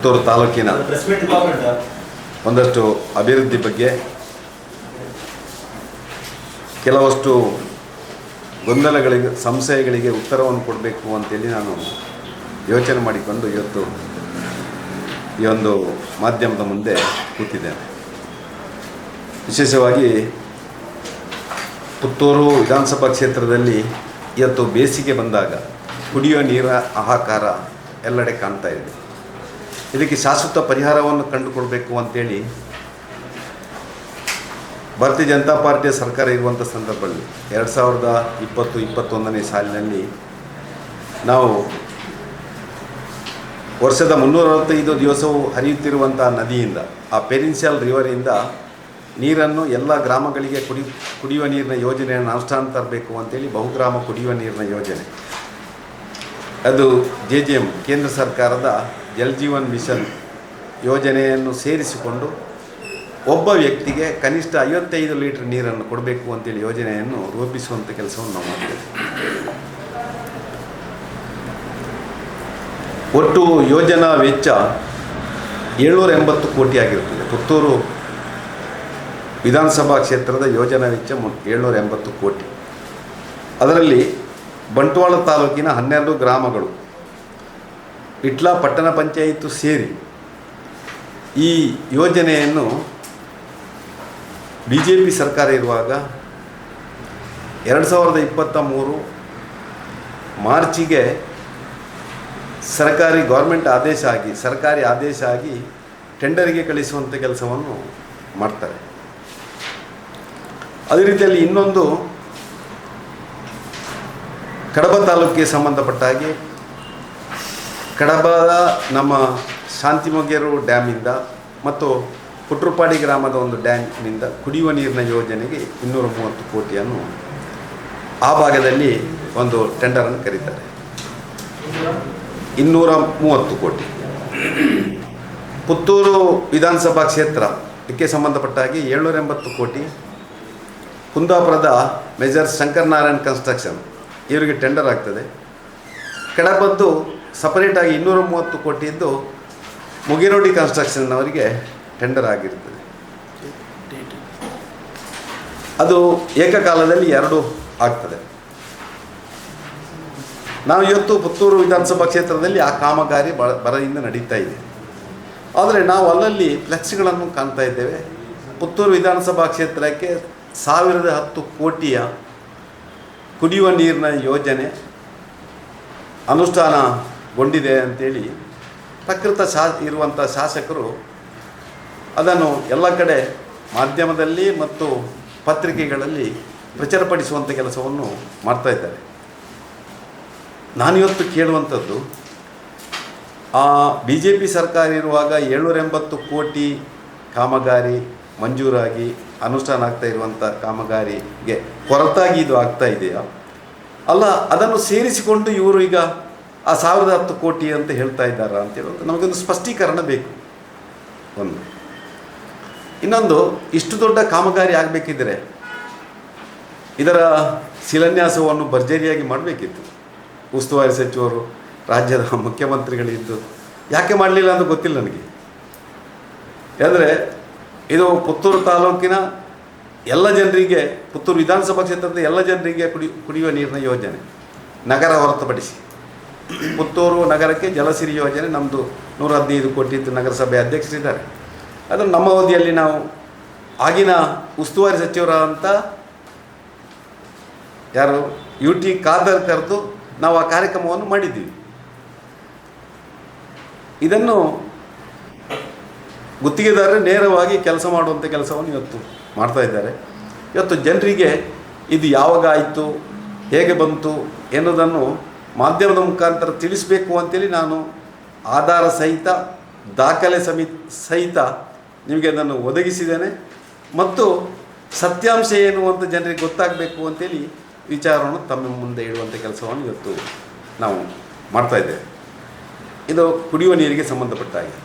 ಪುತ್ತೂರು ತಾಲೂಕಿನ ಒಂದಷ್ಟು ಅಭಿವೃದ್ಧಿ ಬಗ್ಗೆ ಕೆಲವಷ್ಟು ಗೊಂದಲಗಳಿಗೆ ಸಂಶಯಗಳಿಗೆ ಉತ್ತರವನ್ನು ಕೊಡಬೇಕು ಅಂತೇಳಿ ನಾನು ಯೋಚನೆ ಮಾಡಿಕೊಂಡು ಇವತ್ತು ಈ ಒಂದು ಮಾಧ್ಯಮದ ಮುಂದೆ ಕೂತಿದ್ದೇನೆ. ವಿಶೇಷವಾಗಿ ಪುತ್ತೂರು ವಿಧಾನಸಭಾ ಕ್ಷೇತ್ರದಲ್ಲಿ ಇವತ್ತು ಬೇಸಿಗೆ ಬಂದಾಗ ಕುಡಿಯುವ ನೀರ ಹಾಹಾಕಾರ ಎಲ್ಲೆಡೆ ಕಾಣ್ತಾ ಇದೆ. ಇದಕ್ಕೆ ಶಾಶ್ವತ ಪರಿಹಾರವನ್ನು ಕಂಡುಕೊಳ್ಬೇಕು ಅಂತೇಳಿ ಭಾರತೀಯ ಜನತಾ ಪಾರ್ಟಿಯ ಸರ್ಕಾರ ಇರುವಂಥ ಸಂದರ್ಭದಲ್ಲಿ 2020-21ನೇ ಸಾಲಿನಲ್ಲಿ ನಾವು ವರ್ಷದ 365 ದಿವಸವೂ ಹರಿಯುತ್ತಿರುವಂಥ ನದಿಯಿಂದ, ಆ ಪೆರಿನ್ಸಿಯಲ್ ರಿವರಿಂದ ನೀರನ್ನು ಎಲ್ಲ ಗ್ರಾಮಗಳಿಗೆ ಕುಡಿಯುವ ನೀರಿನ ಯೋಜನೆಯನ್ನು ಅನುಷ್ಠಾನ ತರಬೇಕು ಅಂತೇಳಿ ಬಹುಗ್ರಾಮ ಕುಡಿಯುವ ನೀರಿನ ಯೋಜನೆ, ಅದು JJM ಕೇಂದ್ರ ಸರ್ಕಾರದ ಜಲ್ ಜೀವನ್ ಮಿಷನ್ ಯೋಜನೆಯನ್ನು ಸೇರಿಸಿಕೊಂಡು ಒಬ್ಬ ವ್ಯಕ್ತಿಗೆ ಕನಿಷ್ಠ 55 ಲೀಟರ್ ನೀರನ್ನು ಕೊಡಬೇಕು ಅಂತೇಳಿ ಯೋಜನೆಯನ್ನು ರೂಪಿಸುವಂಥ ಕೆಲಸವನ್ನು ನಾವು ಮಾಡಿದ್ದೇವೆ. ಒಟ್ಟು ಯೋಜನಾ ವೆಚ್ಚ 780 ಕೋಟಿ ಆಗಿರುತ್ತದೆ. ಪುತ್ತೂರು ವಿಧಾನಸಭಾ ಕ್ಷೇತ್ರದ ಯೋಜನಾ ವೆಚ್ಚ 780 ಕೋಟಿ. ಅದರಲ್ಲಿ ಬಂಟ್ವಾಳ ತಾಲೂಕಿನ 12 ಗ್ರಾಮಗಳು, ಇಟ್ಲ ಪಟ್ಟಣ ಪಂಚಾಯಿತು ಸೇರಿ ಈ ಯೋಜನೆಯನ್ನು BJP ಸರ್ಕಾರ ಇರುವಾಗ 2023 ಮಾರ್ಚಿಗೆ ಸರ್ಕಾರಿ ಆದೇಶ ಆಗಿ ಟೆಂಡರಿಗೆ ಕಳಿಸುವಂಥ ಕೆಲಸವನ್ನು ಮಾಡ್ತಾರೆ. ಅದೇ ರೀತಿಯಲ್ಲಿ ಇನ್ನೊಂದು ಕಡಬ ತಾಲೂಕಿಗೆ ಸಂಬಂಧಪಟ್ಟ ಹಾಗೆ ಕಡಬದ ನಮ್ಮ ಶಾಂತಿಮೊಗೇರು ಡ್ಯಾಮಿಂದ ಮತ್ತು ಪುಟ್ರುಪಾಡಿ ಗ್ರಾಮದ ಒಂದು ಡ್ಯಾಮಿನಿಂದ ಕುಡಿಯುವ ನೀರಿನ ಯೋಜನೆಗೆ 230 ಕೋಟಿಯನ್ನು ಆ ಭಾಗದಲ್ಲಿ ಒಂದು ಟೆಂಡರನ್ನು ಕರೀತಾರೆ. 230 ಕೋಟಿ. ಪುತ್ತೂರು ವಿಧಾನಸಭಾ ಕ್ಷೇತ್ರ ಇದಕ್ಕೆ ಸಂಬಂಧಪಟ್ಟ ಹಾಗೆ 780 ಕೋಟಿ. ಕುಂದಾಪುರದ ಮೇಜರ್ ಶಂಕರನಾರಾಯಣ್ ಕನ್ಸ್ಟ್ರಕ್ಷನ್ ಇವರಿಗೆ ಟೆಂಡರ್ ಆಗ್ತದೆ. ಕಡಬದ್ದು ಸಪರೇಟಾಗಿ 230 ಕೋಟಿಯದ್ದು ಮುಗಿರೋಡಿ ಕನ್ಸ್ಟ್ರಕ್ಷನ್ನವರಿಗೆ ಟೆಂಡರ್ ಆಗಿರ್ತದೆ. ಅದು ಏಕಕಾಲದಲ್ಲಿ 2 ಆಗ್ತದೆ. ನಾವು ಇವತ್ತು ಪುತ್ತೂರು ವಿಧಾನಸಭಾ ಕ್ಷೇತ್ರದಲ್ಲಿ ಆ ಕಾಮಗಾರಿ ಬರದಿಂದ ನಡೀತಾ ಇದೆ. ಆದರೆ ನಾವು ಅಲ್ಲಲ್ಲಿ ಫ್ಲೆಕ್ಸ್ಗಳನ್ನು ಕಾಣ್ತಾ ಇದ್ದೇವೆ. ಪುತ್ತೂರು ವಿಧಾನಸಭಾ ಕ್ಷೇತ್ರಕ್ಕೆ 1010 ಕೋಟಿಯ ಕುಡಿಯುವ ನೀರಿನ ಯೋಜನೆ ಅನುಷ್ಠಾನಗೊಂಡಿದೆ ಅಂತೇಳಿ ಪ್ರಕೃತ ಇರುವಂಥ ಶಾಸಕರು ಅದನ್ನು ಎಲ್ಲ ಕಡೆ ಮಾಧ್ಯಮದಲ್ಲಿ ಮತ್ತು ಪತ್ರಿಕೆಗಳಲ್ಲಿ ಪ್ರಚಾರಪಡಿಸುವಂಥ ಕೆಲಸವನ್ನು ಮಾಡ್ತಾ ಇದ್ದಾರೆ. ನಾನಿವತ್ತು ಕೇಳುವಂಥದ್ದು, ಆ BJP ಸರ್ಕಾರ ಇರುವಾಗ 780 ಕೋಟಿ ಕಾಮಗಾರಿ ಮಂಜೂರಾಗಿ ಅನುಷ್ಠಾನ ಆಗ್ತಾ ಇರುವಂಥ ಕಾಮಗಾರಿಗೆ ಹೊರತಾಗಿ ಇದು ಆಗ್ತಾ ಇದೆಯಾ, ಅಲ್ಲ ಅದನ್ನು ಸೇರಿಸಿಕೊಂಡು ಇವರು ಈಗ ಆ 1010 ಕೋಟಿ ಅಂತ ಹೇಳ್ತಾ ಇದ್ದಾರಾ ಅಂತ ಹೇಳೋದು ನಮಗೊಂದು ಸ್ಪಷ್ಟೀಕರಣ ಬೇಕು. ಒಂದು ಇನ್ನೊಂದು, ಇಷ್ಟು ದೊಡ್ಡ ಕಾಮಗಾರಿ ಆಗಬೇಕಿದ್ದರೆ ಇದರ ಶಿಲಾನ್ಯಾಸವನ್ನು ಭರ್ಜರಿಯಾಗಿ ಮಾಡಬೇಕಿತ್ತು. ಉಸ್ತುವಾರಿ ಸಚಿವರು, ರಾಜ್ಯದ ಮುಖ್ಯಮಂತ್ರಿಗಳಿದ್ದು ಯಾಕೆ ಮಾಡಲಿಲ್ಲ ಅಂತ ಗೊತ್ತಿಲ್ಲ ನನಗೆ. ಅಂದರೆ ಇದು ಪುತ್ತೂರು ತಾಲೂಕಿನ ಎಲ್ಲ ಜನರಿಗೆ, ಪುತ್ತೂರು ವಿಧಾನಸಭಾ ಕ್ಷೇತ್ರದ ಎಲ್ಲ ಜನರಿಗೆ ಕುಡಿಯುವ ನೀರಿನ ಯೋಜನೆ, ನಗರ ಹೊರತುಪಡಿಸಿ ಪುತ್ತೂರು ನಗರಕ್ಕೆ ಜಲಸಿರಿ ಯೋಜನೆ ನಮ್ಮದು 115 ಕೋಟಿ ಇದ್ದು ನಗರಸಭೆ ಅಧ್ಯಕ್ಷರಿದ್ದಾರೆ. ಅದನ್ನು ನಮ್ಮ ಅವಧಿಯಲ್ಲಿ ನಾವು ಆಗಿನ ಉಸ್ತುವಾರಿ ಸಚಿವರಾದಂಥ ಯಾರು UT ಖಾದರ್ ಕರೆದು ನಾವು ಆ ಕಾರ್ಯಕ್ರಮವನ್ನು ಮಾಡಿದ್ದೀವಿ. ಇದನ್ನು ಗುತ್ತಿಗೆದಾರರು ನೇರವಾಗಿ ಕೆಲಸ ಮಾಡುವಂಥ ಕೆಲಸವನ್ನು ಇವತ್ತು ಮಾಡ್ತಾ ಇದ್ದಾರೆ. ಇವತ್ತು ಜನರಿಗೆ ಇದು ಯಾವಾಗ ಆಯಿತು, ಹೇಗೆ ಬಂತು ಎನ್ನುವುದನ್ನು ಮಾಧ್ಯಮದ ಮುಖಾಂತರ ತಿಳಿಸಬೇಕು ಅಂತೇಳಿ ನಾನು ಆಧಾರ ಸಹಿತ, ದಾಖಲೆ ಸಹಿತ ನಿಮಗೆ ಅದನ್ನು ಒದಗಿಸಿದ್ದೇನೆ. ಮತ್ತು ಸತ್ಯಾಂಶ ಏನು ಅಂತ ಜನರಿಗೆ ಗೊತ್ತಾಗಬೇಕು ಅಂತೇಳಿ ವಿಚಾರವನ್ನು ತಮ್ಮ ಮುಂದೆ ಇಡುವಂಥ ಕೆಲಸವನ್ನು ಇವತ್ತು ನಾವು ಮಾಡ್ತಾಯಿದ್ದೇವೆ. ಇದು ಕುಡಿಯುವ ನೀರಿಗೆ ಸಂಬಂಧಪಟ್ಟ ಹಾಗೆ.